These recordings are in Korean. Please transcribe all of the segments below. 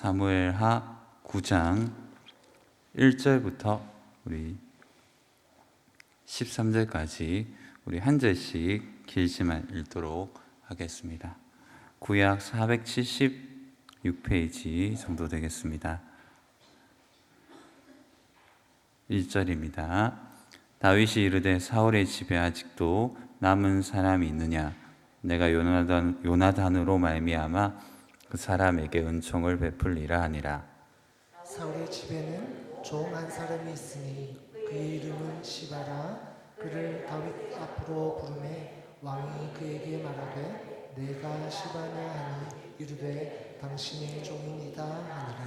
사무엘하 9장 1절부터 우리 13절까지 우리 한 절씩 길지만 읽도록 하겠습니다. 구약 476페이지 정도 되겠습니다. 1절입니다. 다윗이 이르되 사울의 집에 아직도 남은 사람이 있느냐? 내가 요나단으로 말미암아 그 사람에게 은총을 베풀리라 하니라. 사울의 집에는 종 한 사람이 있으니 그의 이름은 시바라. 그를 다윗 앞으로 부르매 왕이 그에게 말하되 내가 시바냐 하니 이르되 당신의 종이니이다 하니라.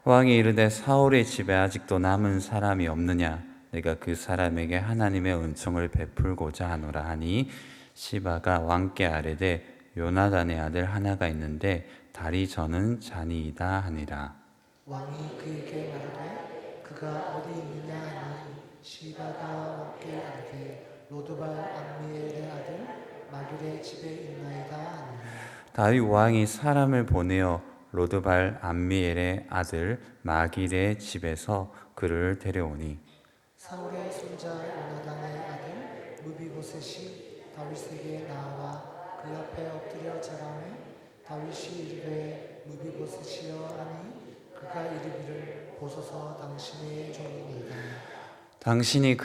왕이 이르되 사울의 집에 아직도 남은 사람이 없느냐? 내가 그 사람에게 하나님의 은총을 베풀고자 하노라 하니 시바가 왕께 아뢰되 요나단의 아들 하나가 있는데 다리 저는 자니이다 하니라. 왕이 그에게 말하되 그가 어디 있느냐 하니 시바가 왕께 아뢰되 로드발 암미엘의 아들 마길의 집에 있나이다 하니라. 다윗 왕이 사람을 보내어 로드발 암미엘의 아들 마길의 집에서 그를 데려오니 사울의 손자 요나단의 아들 무비보셋이 다윗에게 나와 그 앞에 엎드려 자라매 다윗이 이르되 무비보셋이여 하니 그가 이르기를 보소서 당신의 종이니이다. 다윗이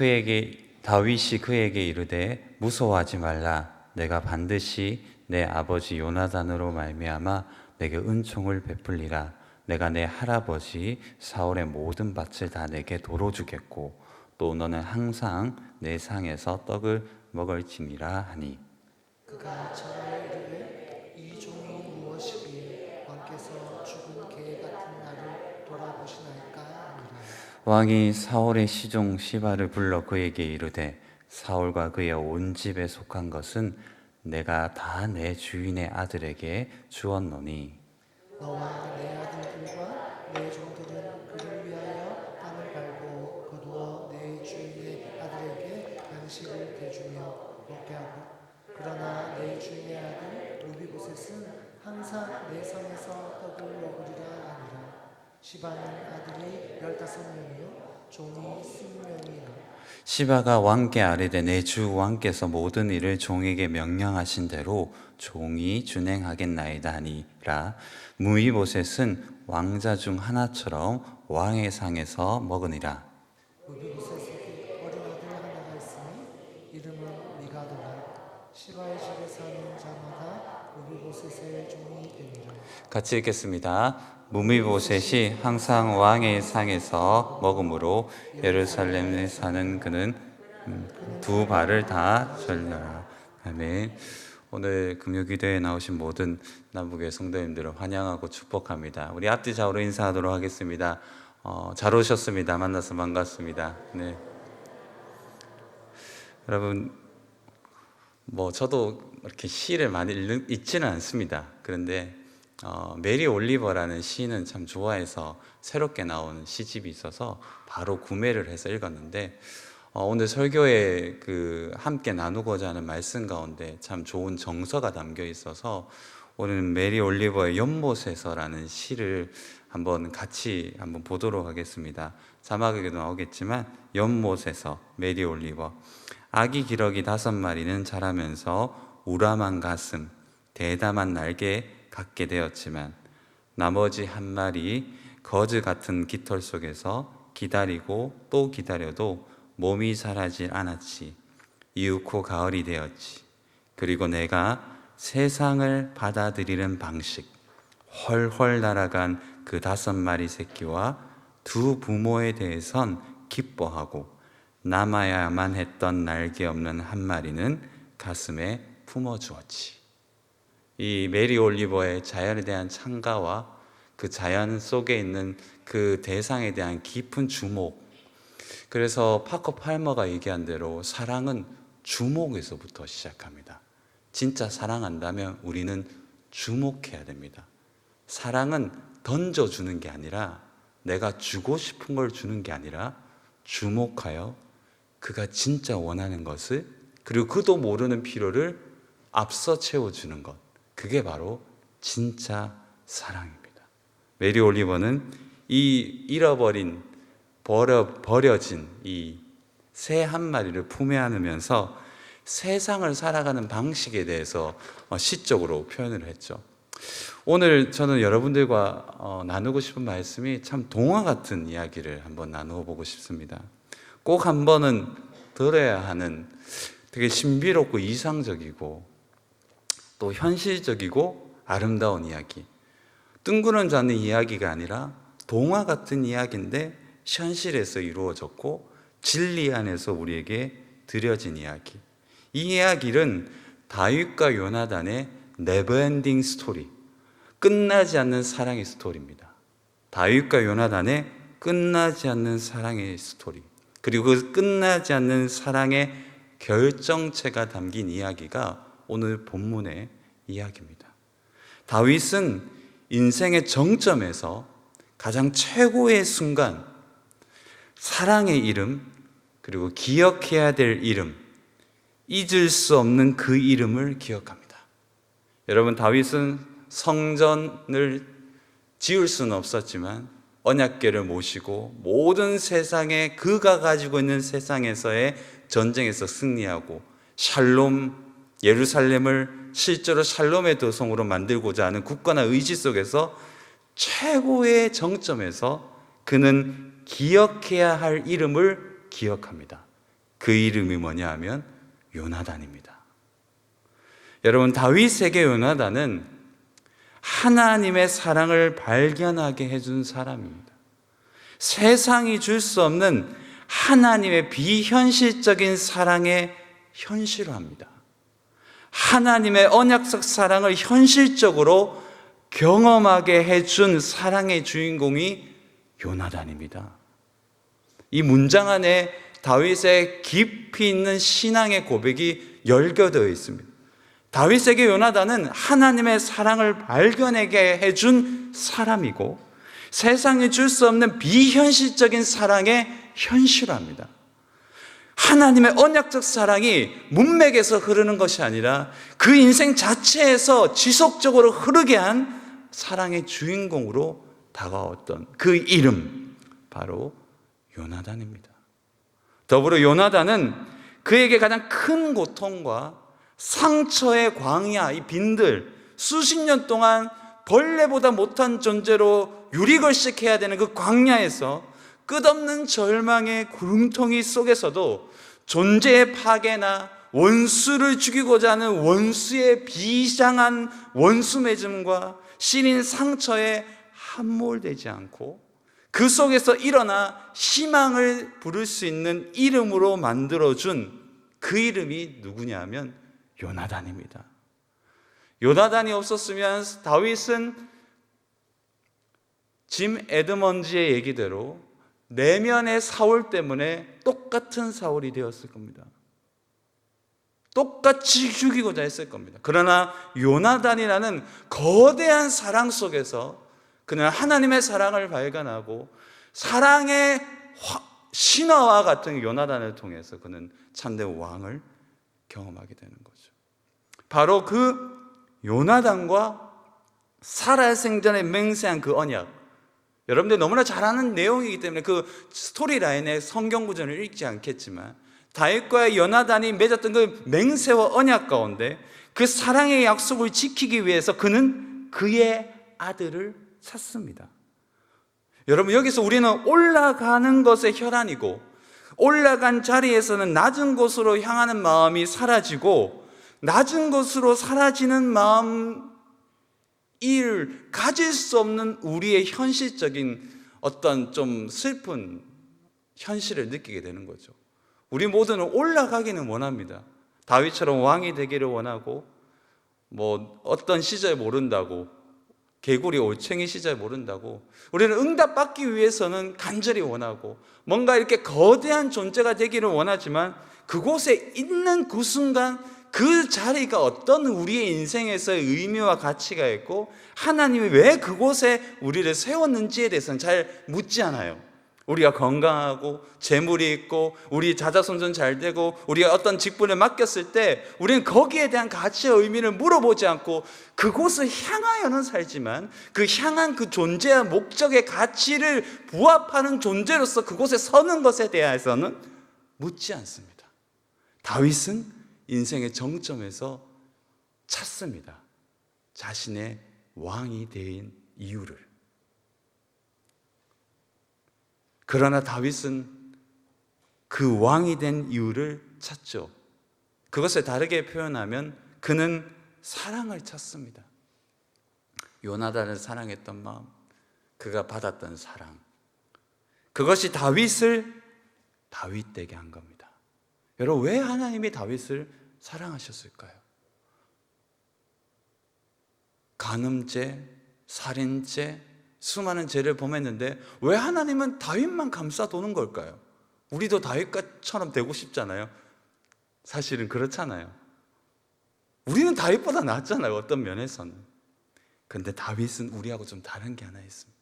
그에게 이르되 무서워하지 말라. 내가 반드시 내 아버지 요나단으로 말미암아 내게 은총을 베풀리라. 내가 내 할아버지 사울의 모든 밭을 다 내게 도로 주겠고 또 너는 항상 내 상에서 떡을 먹을지니라 하니 그가 저를 이르되 이 종이 무엇이기에 왕께서 죽은 개 같은 나를 돌아보시나이까 하니라. 왕이 사울의 시종 시바를 불러 그에게 이르되 사울과 그의 온 집에 속한 것은 내가 다 내 주인의 아들에게 주었노니 너와 내 아들들과 내 종들은 그를 위하여 땅을 밟고 거두어 내 주인의 아들에게 양식을 대주며 먹게 하고 그러나 내 주인의 아들 무비보셋은 항상 내 성에서 떡을 먹으리라 하니라. 시바는 아들이 15명이요 종이 20명이라. 시바가 왕께 아뢰되 내 주 왕께서 모든 일을 종에게 명령하신 대로 종이 준행하겠나이다 하니라. 무비보셋은 왕자 중 하나처럼 왕의 상에서 먹으니라. 무비보셋에게 어린 아들 하나가 있으니 이름은 미가더라. 시바의 집에 사는 자마다 무비보셋의 종이 되니라. 같이 읽겠습니다. 무비보셋이 항상 왕의 상에서 먹으므로 예루살렘에 사는 그는 두 발을 다 절려라. 아멘. 오늘 금요기도에 나오신 모든 남북의 성도님들을 환영하고 축복합니다. 우리 앞뒤 좌우로 인사하도록 하겠습니다. 잘 오셨습니다. 만나서 반갑습니다. 네. 여러분, 저도 이렇게 시를 많이 읽지는 않습니다. 그런데 메리 올리버라는 시인은 참 좋아해서 새롭게 나온 시집이 있어서 바로 구매를 해서 읽었는데 오늘 설교에 함께 나누고자 하는 말씀 가운데 참 좋은 정서가 담겨 있어서 오늘 메리 올리버의 연못에서라는 시를 같이 보도록 하겠습니다. 자막에도 나오겠지만 연못에서 메리 올리버. 아기 기러기 5마리는 자라면서 우람한 가슴, 대담한 날개 갖게 되었지만 나머지 한 마리 거즈 같은 깃털 속에서 기다리고 또 기다려도 몸이 자라질 않았지. 이윽고 가을이 되었지. 그리고 내가 세상을 받아들이는 방식, 훨훨 날아간 그 5마리 새끼와 두 부모에 대해선 기뻐하고 남아야만 했던 날개 없는 한 마리는 가슴에 품어주었지. 이 메리 올리버의 자연에 대한 찬가와 그 자연 속에 있는 그 대상에 대한 깊은 주목. 그래서 파커 팔머가 얘기한 대로 사랑은 주목에서부터 시작합니다. 진짜 사랑한다면 우리는 주목해야 됩니다. 사랑은 던져주는 게 아니라 내가 주고 싶은 걸 주는 게 아니라 주목하여 그가 진짜 원하는 것을 그리고 그도 모르는 필요를 앞서 채워주는 것. 그게 바로 진짜 사랑입니다. 메리 올리버는 이 잃어버린 버려진 이 새 한 마리를 품에 안으면서 세상을 살아가는 방식에 대해서 시적으로 표현을 했죠. 오늘 저는 여러분들과 나누고 싶은 말씀이 참 동화 같은 이야기를 한번 나누어 보고 싶습니다. 꼭 한 번은 들어야 하는 되게 신비롭고 이상적이고 또 현실적이고 아름다운 이야기, 뜬구름 잡는 이야기가 아니라 동화 같은 이야기인데 현실에서 이루어졌고 진리 안에서 우리에게 드려진 이야기. 이 이야기는 다윗과 요나단의 네버엔딩 스토리, 끝나지 않는 사랑의 스토리입니다. 다윗과 요나단의 끝나지 않는 사랑의 스토리, 그리고 그 끝나지 않는 사랑의 결정체가 담긴 이야기가 오늘 본문의 이야기입니다. 다윗은 인생의 정점에서 가장 최고의 순간, 사랑의 이름, 그리고 기억해야 될 이름, 잊을 수 없는 그 이름을 기억합니다. 여러분, 다윗은 성전을 지을 수는 없었지만 언약궤를 모시고 모든 세상에 그가 가지고 있는 세상에서의 전쟁에서 승리하고 샬롬, 예루살렘을 실제로 샬롬의 도성으로 만들고자 하는 굳건한 의지 속에서 최고의 정점에서 그는 기억해야 할 이름을 기억합니다. 그 이름이 뭐냐 하면 요나단입니다. 여러분, 다윗에게 요나단은 하나님의 사랑을 발견하게 해준 사람입니다. 세상이 줄 수 없는 하나님의 비현실적인 사랑에 현실화합니다. 하나님의 언약적 사랑을 현실적으로 경험하게 해준 사랑의 주인공이 요나단입니다. 이 문장 안에 다윗의 깊이 있는 신앙의 고백이 열겨되어 있습니다. 다윗에게 요나단은 하나님의 사랑을 발견하게 해준 사람이고 세상이 줄 수 없는 비현실적인 사랑의 현실화입니다. 하나님의 언약적 사랑이 문맥에서 흐르는 것이 아니라 그 인생 자체에서 지속적으로 흐르게 한 사랑의 주인공으로 다가왔던 그 이름, 바로 요나단입니다. 더불어 요나단은 그에게 가장 큰 고통과 상처의 광야, 이 빈들, 수십 년 동안 벌레보다 못한 존재로 유리걸식해야 되는 그 광야에서 끝없는 절망의 구름통이 속에서도 존재의 파괴나 원수를 죽이고자 하는 원수의 비장한 원수 맺음과 시린 상처에 함몰되지 않고 그 속에서 일어나 희망을 부를 수 있는 이름으로 만들어준 그 이름이 누구냐 하면 요나단입니다. 요나단이 없었으면 다윗은 짐 에드먼즈의 얘기대로 내면의 사울 때문에 똑같은 사울이 되었을 겁니다. 똑같이 죽이고자 했을 겁니다. 그러나 요나단이라는 거대한 사랑 속에서 그는 하나님의 사랑을 발견하고 사랑의 신화와 같은 요나단을 통해서 그는 참된 왕을 경험하게 되는 거죠. 바로 그 요나단과 살아생전에 맹세한 그 언약, 여러분들 너무나 잘 아는 내용이기 때문에 그 스토리라인의 성경 구절을 읽지 않겠지만 다윗과 요나단이 맺었던 그 맹세와 언약 가운데 그 사랑의 약속을 지키기 위해서 그는 그의 아들을 찾습니다. 여러분, 여기서 우리는 올라가는 것의 혈안이고 올라간 자리에서는 낮은 곳으로 향하는 마음이 사라지고 낮은 곳으로 사라지는 마음 을 가질 수 없는 우리의 현실적인 어떤 좀 슬픈 현실을 느끼게 되는 거죠. 우리 모두는 올라가기는 원합니다. 다윗처럼 왕이 되기를 원하고 어떤 시절 모른다고 개구리 올챙이 시절 모른다고 우리는 응답받기 위해서는 간절히 원하고 뭔가 이렇게 거대한 존재가 되기를 원하지만 그곳에 있는 그 순간 그 자리가 어떤 우리의 인생에서의 의미와 가치가 있고 하나님이 왜 그곳에 우리를 세웠는지에 대해서는 잘 묻지 않아요. 우리가 건강하고 재물이 있고 우리 자자손손 잘 되고 우리가 어떤 직분을 맡겼을 때 우리는 거기에 대한 가치와 의미를 물어보지 않고 그곳을 향하여는 살지만 그 향한 그 존재와 목적의 가치를 부합하는 존재로서 그곳에 서는 것에 대해서는 묻지 않습니다. 다윗은 인생의 정점에서 찾습니다. 자신의 왕이 된 이유를. 그러나 다윗은 그 왕이 된 이유를 찾죠. 그것을 다르게 표현하면 그는 사랑을 찾습니다. 요나단을 사랑했던 마음, 그가 받았던 사랑, 그것이 다윗을 다윗되게 한 겁니다. 여러분, 왜 하나님이 다윗을 사랑하셨을까요? 간음죄, 살인죄, 수많은 죄를 범했는데 왜 하나님은 다윗만 감싸도는 걸까요? 우리도 다윗처럼 되고 싶잖아요. 사실은 그렇잖아요. 우리는 다윗보다 낫잖아요, 어떤 면에서는. 그런데 다윗은 우리하고 좀 다른 게 하나 있습니다.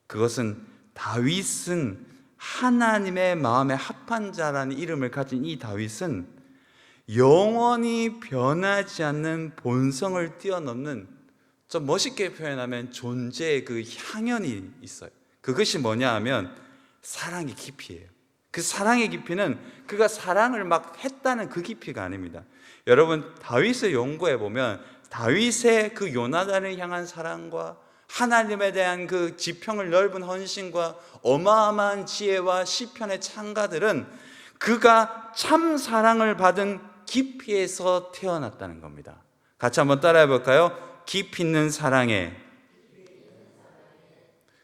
그것은 다윗은 하나님의 마음에 합한 자라는 이름을 가진 이 다윗은 영원히 변하지 않는 본성을 뛰어넘는, 좀 멋있게 표현하면 존재의 그 향연이 있어요. 그것이 뭐냐 하면 사랑의 깊이예요. 그 사랑의 깊이는 그가 사랑을 막 했다는 그 깊이가 아닙니다. 여러분, 다윗을 연구해 보면 다윗의 그 요나단을 향한 사랑과 하나님에 대한 그 지평을 넓은 헌신과 어마어마한 지혜와 시편의 찬가들은 그가 참 사랑을 받은 깊이에서 태어났다는 겁니다. 같이 한번 따라해 볼까요? 깊이 있는 사랑에,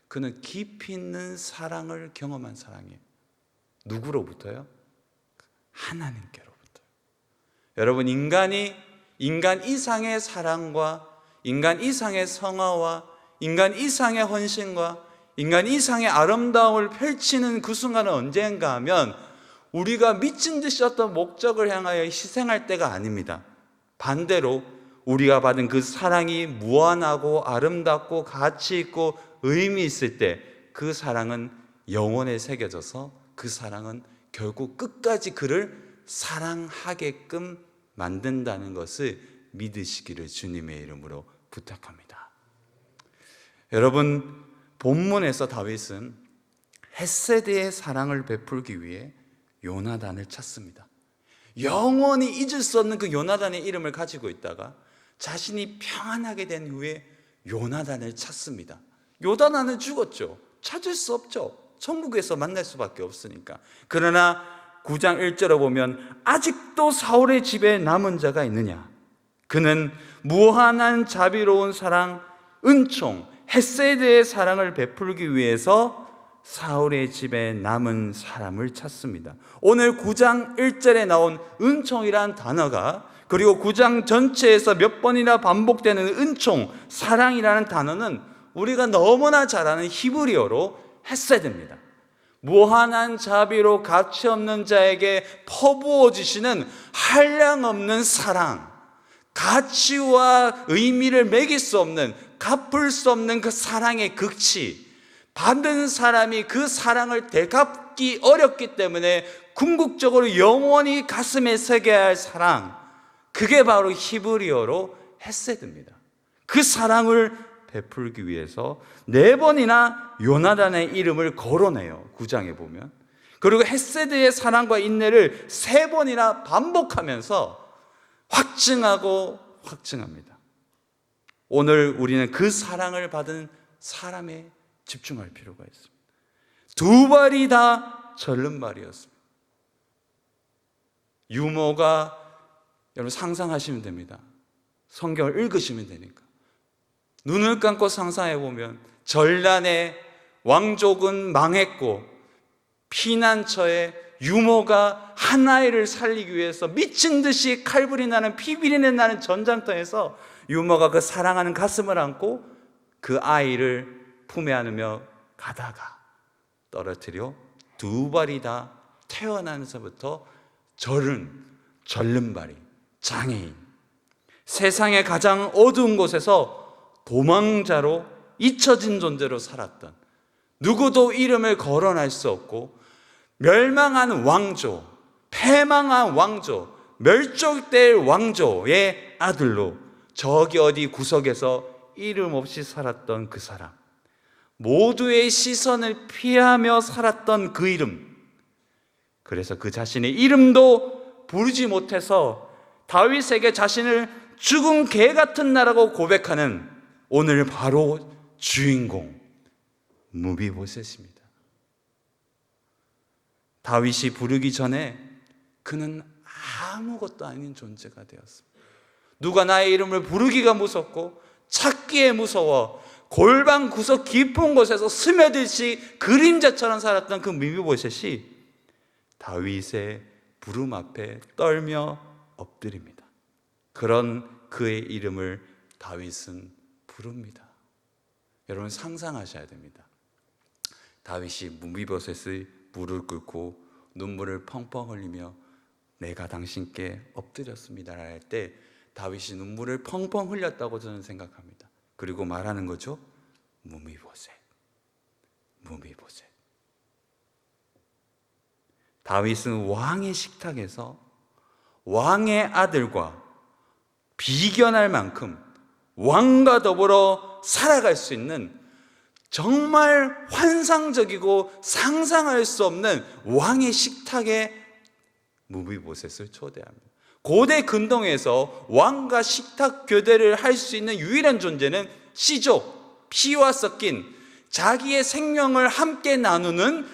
그는 깊이 있는 사랑을 경험한 사랑이에요. 누구로부터요? 하나님께로부터. 여러분, 인간 이상의 사랑과 인간 이상의 성화와 인간 이상의 헌신과 인간 이상의 아름다움을 펼치는 그 순간은 언젠가 하면 우리가 미친 듯이 어떤 목적을 향하여 희생할 때가 아닙니다. 반대로 우리가 받은 그 사랑이 무한하고 아름답고 가치 있고 의미 있을 때 그 사랑은 영혼에 새겨져서 그 사랑은 결국 끝까지 그를 사랑하게끔 만든다는 것을 믿으시기를 주님의 이름으로 부탁합니다. 여러분, 본문에서 다윗은 헷세드의 사랑을 베풀기 위해 요나단을 찾습니다. 영원히 잊을 수 없는 그 요나단의 이름을 가지고 있다가 자신이 평안하게 된 후에 요나단을 찾습니다. 요나단은 죽었죠. 찾을 수 없죠. 천국에서 만날 수밖에 없으니까. 그러나 9장 1절에 보면 아직도 사울의 집에 남은 자가 있느냐? 그는 무한한 자비로운 사랑, 은총, 헷세드의 사랑을 베풀기 위해서 사울의 집에 남은 사람을 찾습니다. 오늘 9장 1절에 나온 은총이란 단어가, 그리고 9장 전체에서 몇 번이나 반복되는 은총, 사랑이라는 단어는 우리가 너무나 잘 아는 히브리어로 헷세드입니다. 무한한 자비로 가치 없는 자에게 퍼부어 주시는 한량없는 사랑, 가치와 의미를 매길 수 없는, 갚을 수 없는 그 사랑의 극치, 받는 사람이 그 사랑을 되갚기 어렵기 때문에 궁극적으로 영원히 가슴에 새겨야 할 사랑, 그게 바로 히브리어로 헷세드입니다. 그 사랑을 베풀기 위해서 4번이나 요나단의 이름을 거론해요, 9장에 보면. 그리고 헷세드의 사랑과 인내를 3번이나 반복하면서 확증하고 확증합니다. 오늘 우리는 그 사랑을 받은 사람에 집중할 필요가 있습니다. 2발이 다 절름발이었습니다. 유모가, 여러분 상상하시면 됩니다. 성경을 읽으시면 되니까. 눈을 감고 상상해 보면 전란에 왕족은 망했고 피난처에 유모가 한 아이를 살리기 위해서 미친 듯이 칼불이 나는, 피비린내 나는 전장터에서 유모가 그 사랑하는 가슴을 안고 그 아이를 품에 안으며 가다가 떨어뜨려 2발이 다 태어나면서부터 절름발이, 장애인, 세상의 가장 어두운 곳에서 도망자로 잊혀진 존재로 살았던, 누구도 이름을 거론할 수 없고 멸망한 왕조, 패망한 왕조, 멸족될 왕조의 아들로 저기 어디 구석에서 이름 없이 살았던 그 사람, 모두의 시선을 피하며 살았던 그 이름, 그래서 그 자신의 이름도 부르지 못해서 다윗에게 자신을 죽은 개 같은 나라고 고백하는 오늘 바로 주인공 무비보셋입니다. 다윗이 부르기 전에 그는 아무것도 아닌 존재가 되었습니다. 누가 나의 이름을 부르기가 무섭고 찾기에 무서워 골방 구석 깊은 곳에서 스며들지 그림자처럼 살았던 그 무비보셋이 다윗의 부름 앞에 떨며 엎드립니다. 그런 그의 이름을 다윗은 부릅니다. 여러분 상상하셔야 됩니다. 다윗이 무비보셋의 무릎 꿇고 눈물을 펑펑 흘리며 내가 당신께 엎드렸습니다 할 때 다윗이 눈물을 펑펑 흘렸다고 저는 생각합니다. 그리고 말하는 거죠. 무비보셋, 무비보셋. 다윗은 왕의 식탁에서 왕의 아들과 비견할 만큼 왕과 더불어 살아갈 수 있는 정말 환상적이고 상상할 수 없는 왕의 식탁에 무비보셋을 초대합니다. 고대 근동에서 왕과 식탁 교대를 할 수 있는 유일한 존재는 씨족, 피와 섞인 자기의 생명을 함께 나누는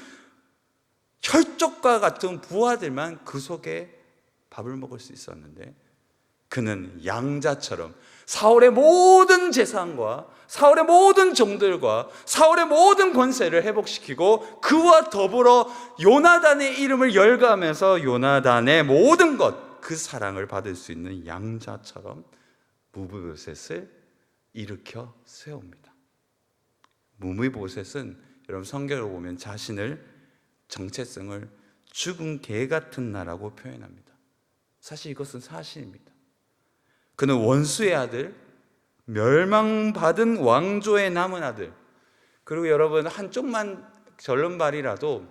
혈족과 같은 부하들만 그 속에 밥을 먹을 수 있었는데 그는 양자처럼 사울의 모든 재산과 사울의 모든 종들과 사울의 모든 권세를 회복시키고 그와 더불어 요나단의 이름을 열거하면서 요나단의 모든 것, 그 사랑을 받을 수 있는 양자처럼 무비보셋을 일으켜 세웁니다. 무비보셋은 여러분 성경을 보면 자신을 정체성을 죽은 개 같은 나라고 표현합니다. 사실 이것은 사실입니다. 그는 원수의 아들, 멸망받은 왕조의 남은 아들. 그리고 여러분 한쪽만 절름발이라도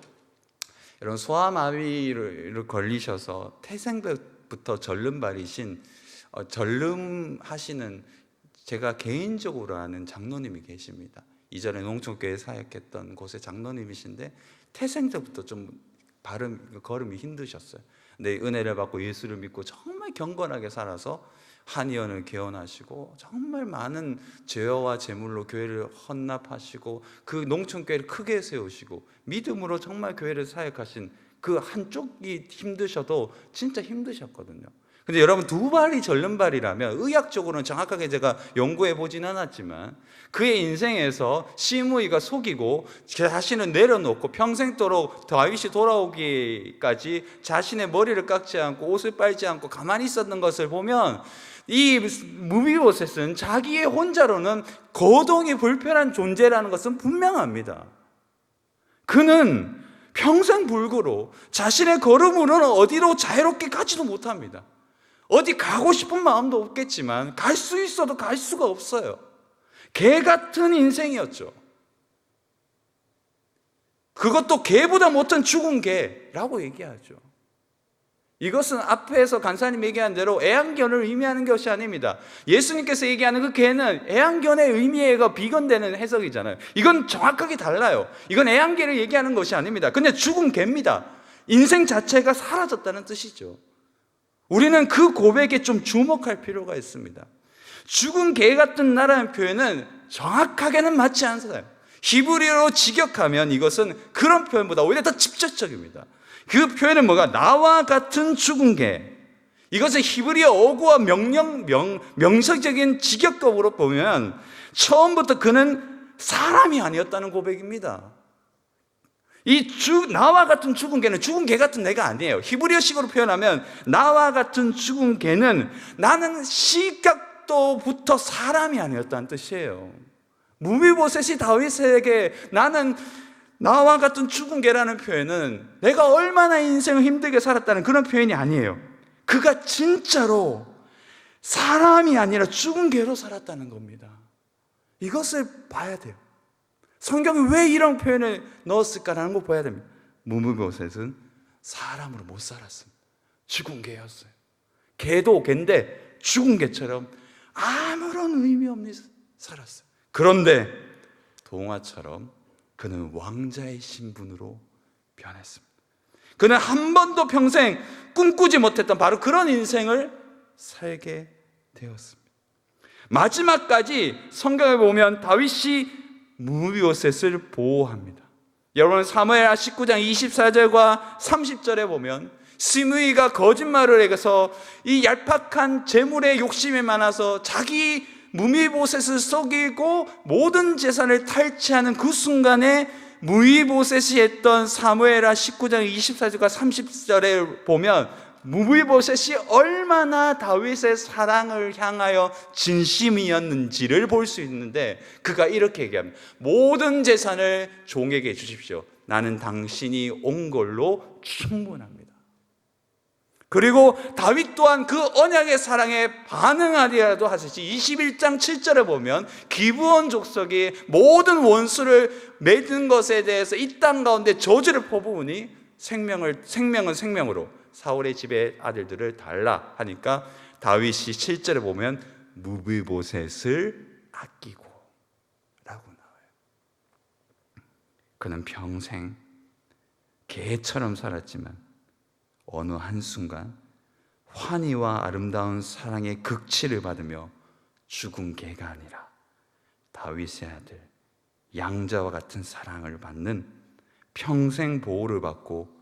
여러분 소아마비를 걸리셔서 태생부터 절름발이신 절름하시는 제가 개인적으로 아는 장로님이 계십니다. 이전에 농촌교회 사역했던 곳의 장로님이신데 태생 때부터 좀 걸음이 힘드셨어요. 근데 은혜를 받고 예수를 믿고 정말 경건하게 살아서 한의원을 개원하시고 정말 많은 죄와 재물로 교회를 헌납하시고 그 농촌교회를 크게 세우시고 믿음으로 정말 교회를 사역하신 그 한쪽이 힘드셔도 진짜 힘드셨거든요. 근데 여러분 두 발이 절름발이라면 의학적으로는 정확하게 제가 연구해 보진 않았지만 그의 인생에서 시므이가 속이고 자신을 내려놓고 평생도록 다윗이 돌아오기까지 자신의 머리를 깎지 않고 옷을 빨지 않고 가만히 있었던 것을 보면 이 무비보셋은 자기의 혼자로는 거동이 불편한 존재라는 것은 분명합니다. 그는 평생 불구로 자신의 걸음으로는 어디로 자유롭게 가지도 못합니다. 어디 가고 싶은 마음도 없겠지만 갈 수 있어도 갈 수가 없어요. 개 같은 인생이었죠. 그것도 개보다 못한 죽은 개라고 얘기하죠. 이것은 앞에서 간사님 얘기한 대로 애완견을 의미하는 것이 아닙니다. 예수님께서 얘기하는 그 개는 애완견의 의미가 비견되는 해석이잖아요. 이건 정확하게 달라요. 이건 애완개를 얘기하는 것이 아닙니다. 근데 죽은 개입니다. 인생 자체가 사라졌다는 뜻이죠. 우리는 그 고백에 좀 주목할 필요가 있습니다. 죽은 개 같은 나라는 표현은 정확하게는 맞지 않아요. 히브리어로 직역하면 이것은 그런 표현보다 오히려 더 직접적입니다. 그 표현은 뭐가? 나와 같은 죽은 개. 이것은 히브리어 어구와 명사적인 직역법으로 보면 처음부터 그는 사람이 아니었다는 고백입니다. 나와 같은 죽은 개는 죽은 개 같은 내가 아니에요. 히브리어식으로 표현하면 나와 같은 죽은 개는 나는 시각도부터 사람이 아니었다는 뜻이에요. 무비보셋이 다윗에게 나는 나와 같은 죽은 개라는 표현은 내가 얼마나 인생을 힘들게 살았다는 그런 표현이 아니에요. 그가 진짜로 사람이 아니라 죽은 개로 살았다는 겁니다. 이것을 봐야 돼요. 성경이 왜 이런 표현을 넣었을까라는 걸 봐야 됩니다. 무미보셋은 사람으로 못 살았습니다. 죽은 개였어요. 개도 개인데 죽은 개처럼 아무런 의미 없는 살았어요. 그런데 동화처럼 그는 왕자의 신분으로 변했습니다. 그는 한 번도 평생 꿈꾸지 못했던 바로 그런 인생을 살게 되었습니다. 마지막까지 성경에 보면 다윗이 무비보셋을 보호합니다. 여러분 사무엘하 19장 24절과 30절에 보면 시므이가 거짓말을 해서 이 얄팍한 재물에 욕심이 많아서 자기 무비보셋을 속이고 모든 재산을 탈취하는 그 순간에 무비보셋이 했던 사무엘하 19장 24절과 30절에 보면 무비보셋이 얼마나 다윗의 사랑을 향하여 진심이었는지를 볼 수 있는데 그가 이렇게 얘기합니다. 모든 재산을 종에게 주십시오. 나는 당신이 온 걸로 충분합니다. 그리고 다윗 또한 그 언약의 사랑에 반응하리라도 하시지 21장 7절에 보면 기브온 족속이 모든 원수를 맺은 것에 대해서 이 땅 가운데 저주를 퍼부으니 생명은 생명으로 사울의 집의 아들들을 달라 하니까 다윗이 7절에 보면 무비보셋을 아끼고 라고 나와요. 그는 평생 개처럼 살았지만 어느 한순간 환희와 아름다운 사랑의 극치를 받으며 죽은 개가 아니라 다윗의 아들 양자와 같은 사랑을 받는 평생 보호를 받고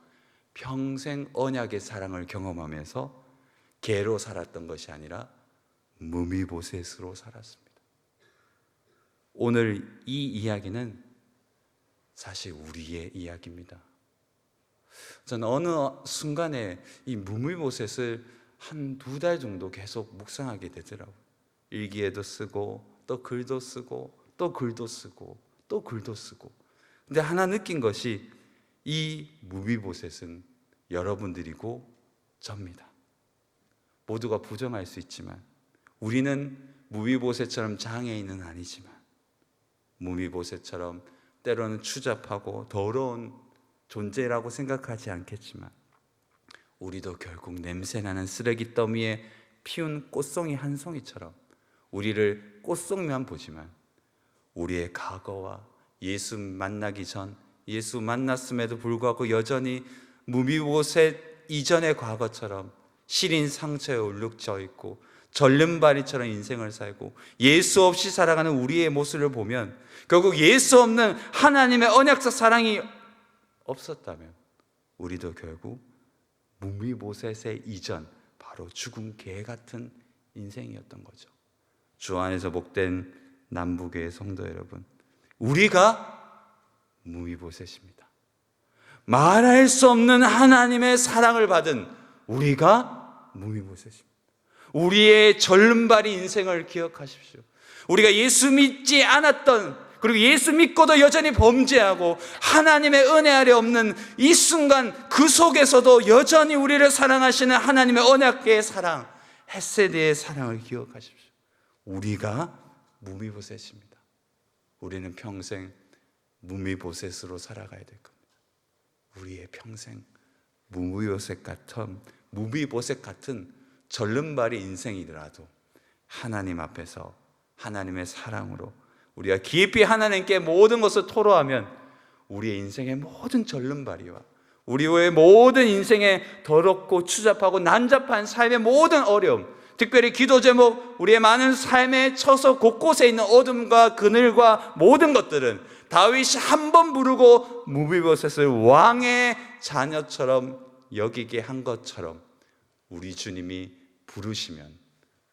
평생 언약의 사랑을 경험하면서 개로 살았던 것이 아니라 무미보셋으로 살았습니다. 오늘 이 이야기는 사실 우리의 이야기입니다. 저는 어느 순간에 이 무미보셋을 한 2달 정도 계속 묵상하게 되더라고요. 일기에도 쓰고 또 글도 쓰고 또 글도 쓰고 또 글도 쓰고. 근데 하나 느낀 것이 이 무비보셋은 여러분들이고 접니다. 모두가 부정할 수 있지만 우리는 무비보셋처럼 장애인은 아니지만 무비보셋처럼 때로는 추잡하고 더러운 존재라고 생각하지 않겠지만 우리도 결국 냄새나는 쓰레기 더미에 피운 꽃송이 한 송이처럼 우리를 꽃송이만 보지만 우리의 과거와 예수 만나기 전 예수 만났음에도 불구하고 여전히 무비보셋 이전의 과거처럼 시린 상처에 울룩져 있고 절름발이처럼 인생을 살고 예수 없이 살아가는 우리의 모습을 보면 결국 예수 없는 하나님의 언약적 사랑이 없었다면 우리도 결국 무비보셋의 이전 바로 죽은 개 같은 인생이었던 거죠. 주 안에서 복된 남부교회 성도 여러분, 우리가 무비보셋입니다. 말할 수 없는 하나님의 사랑을 받은 우리가 무비보셋입니다. 우리의 절름발이 인생을 기억하십시오. 우리가 예수 믿지 않았던 그리고 예수 믿고도 여전히 범죄하고 하나님의 은혜 아래 없는 이 순간 그 속에서도 여전히 우리를 사랑하시는 하나님의 언약의 사랑, 헤세드의 사랑을 기억하십시오. 우리가 무비보셋입니다. 우리는 평생 무비보셋으로 살아가야 될 겁니다. 우리의 평생 무비보셋 같은 절름발이 인생이더라도 하나님 앞에서 하나님의 사랑으로 우리가 깊이 하나님께 모든 것을 토로하면 우리의 인생의 모든 절름발이와 우리의 모든 인생의 더럽고 추잡하고 난잡한 삶의 모든 어려움, 특별히 기도 제목, 우리의 많은 삶의 처소 곳곳에 있는 어둠과 그늘과 모든 것들은 다윗이 한 번 부르고 무비보셋을 왕의 자녀처럼 여기게 한 것처럼 우리 주님이 부르시면,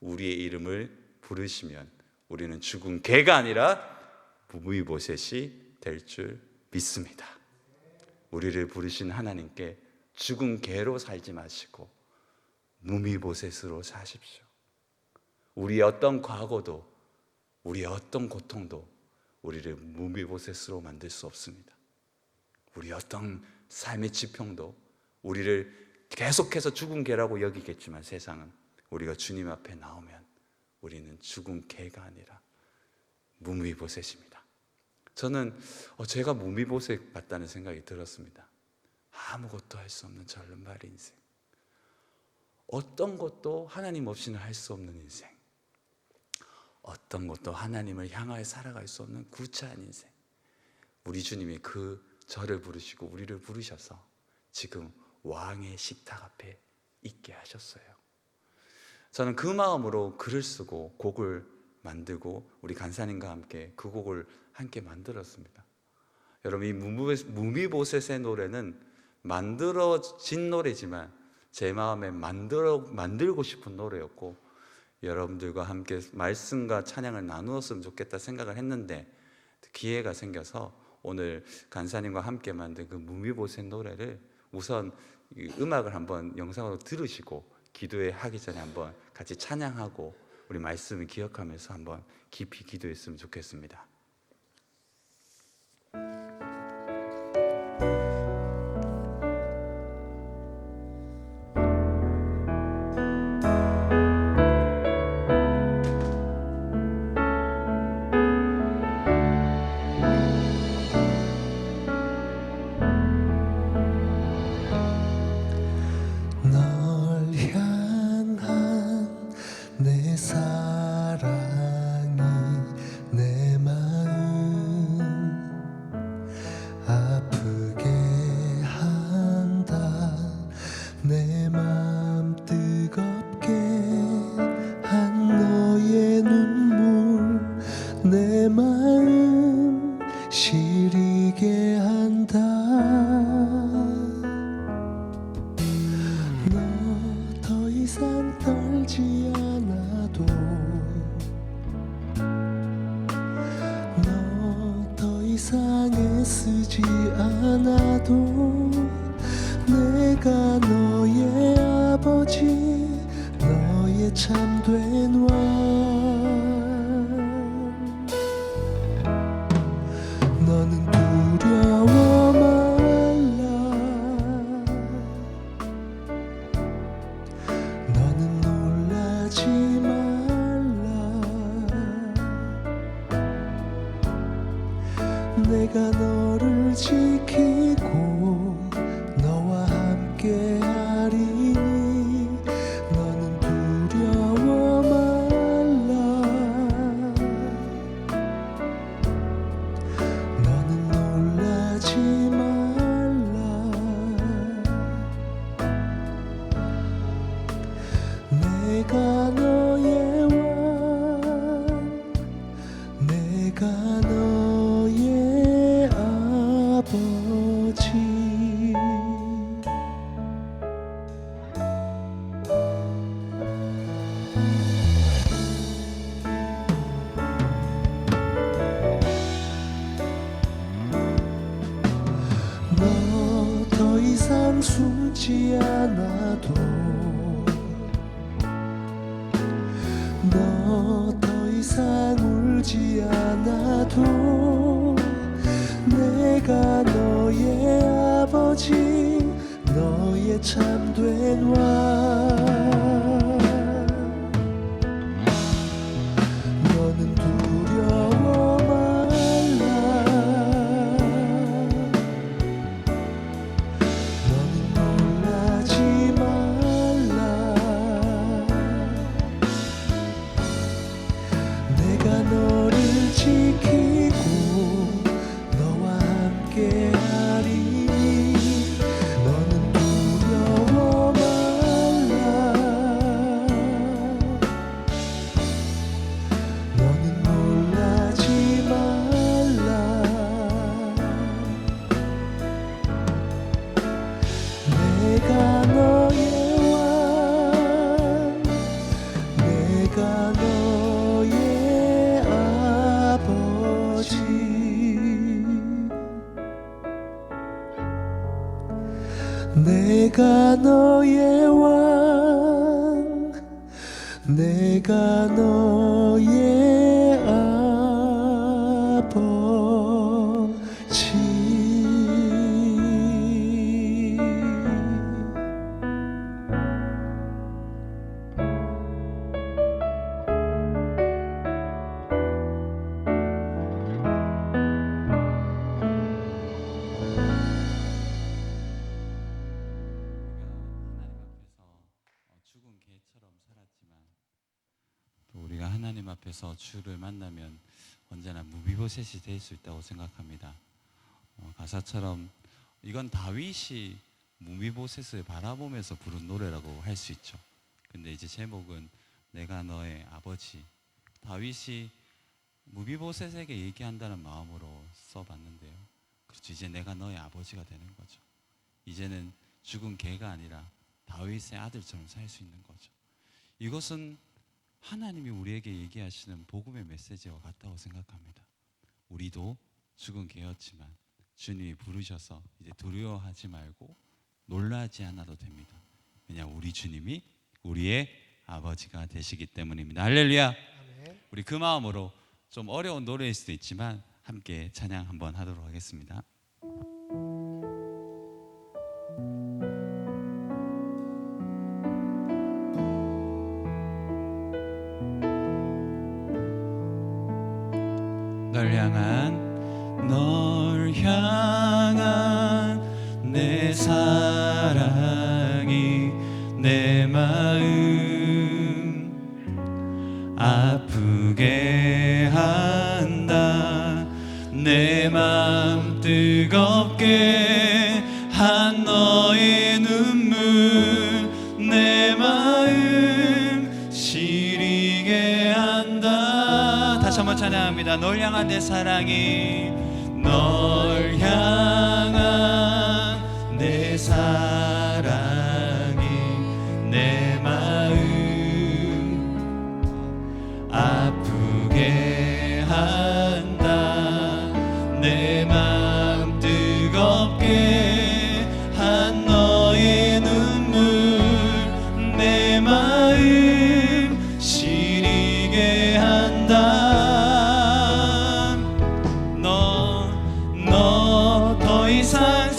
우리의 이름을 부르시면 우리는 죽은 개가 아니라 무비보셋이 될 줄 믿습니다. 우리를 부르신 하나님께 죽은 개로 살지 마시고 무비보셋으로 사십시오. 우리의 어떤 과거도 우리의 어떤 고통도 우리를 무비보셋으로 만들 수 없습니다. 우리의 어떤 삶의 지평도 우리를 계속해서 죽은 개라고 여기겠지만 세상은 우리가 주님 앞에 나오면 우리는 죽은 개가 아니라 무비보셋입니다. 저는 제가 무미보색 같다는 생각이 들었습니다. 아무것도 할 수 없는 절름발이 인생, 어떤 것도 하나님 없이는 할 수 없는 인생, 어떤 것도 하나님을 향하여 살아갈 수 없는 구차한 인생. 우리 주님이 그 저를 부르시고 우리를 부르셔서 지금 왕의 식탁 앞에 있게 하셨어요. 저는 그 마음으로 글을 쓰고 곡을 만들고 우리 간사님과 함께 그 곡을 함께 만들었습니다. 여러분, 이 무미보셋의 노래는 만들어진 노래지만 제 마음에 만들고 싶은 노래였고, 여러분들과 함께 말씀과 찬양을 나누었으면 좋겠다 생각을 했는데 기회가 생겨서 오늘 간사님과 함께 만든 그 무미보셋 노래를 우선 음악을 한번 영상으로 들으시고 기도회 하기 전에 한번 같이 찬양하고 우리 말씀을 기억하면서 한번 깊이 기도했으면 좋겠습니다. 널 향한 내 사랑이 내 마음 아프게 한다. 내 마음 뜨겁게 한 너의 눈물 내 마음 시리게 한다. 너 더 이상 떨지 않아도, 너 더 이상 애쓰지 않아도 내가 너의 아버지, 너의 참된 왕. 너는 두려워 말라. 너는 놀라지 말라. 내가 너를 지키고 너와 함께 하리니. 너는 두려워 말라. 너는 놀라지 말라. 내가 너의 왕, 내가 너의 아버지. 너 더 이상 숨지 않아도, 너 더 이상 울지 않아도 내가 너의 아버지, 너의 참된 왕. 너는 두려워 말라. 너는 놀라지 말라. 내가 너를 지키고 너와 함께 하리니. 너는 두려워 말라. 너는 놀라지 말라. 내가 너의 왕, 내가 너의 아버지. 내가 너의 왕, 내가 너의 아버지. 앞에서 주를 만나면 언제나 무비보셋이 될 수 있다고 생각합니다. 가사처럼 이건 다윗이 무비보셋을 바라보면서 부른 노래라고 할 수 있죠. 근데 이제 제목은 내가 너의 아버지. 다윗이 무비보셋에게 얘기한다는 마음으로 써봤는데요. 그렇죠. 이제 내가 너의 아버지가 되는 거죠. 이제는 죽은 개가 아니라 다윗의 아들처럼 살 수 있는 거죠. 이것은 하나님이 우리에게 얘기하시는 복음의 메시지와 같다고 생각합니다. 우리도 죽은 개였지만 주님이 부르셔서 이제 두려워하지 말고 놀라지 않아도 됩니다. 왜냐하면 우리 주님이 우리의 아버지가 되시기 때문입니다. 할렐루야. 아멘. 우리 그 마음으로 좀 어려운 노래일 수도 있지만 함께 찬양 한번 하도록 하겠습니다. 널 향한 내 사랑이 내 마음 아프게 한다. 내 맘 뜨겁게 한 너의 눈물 내 마음 시리게 한다. 다시 한번 찬양합니다. 널 향한 내 사랑이 널 향한 내 사랑이 내 마음 아프게 한다. 내 맘 뜨겁게 한 너의 눈물 내 마음 시리게 한다. 너 더 이상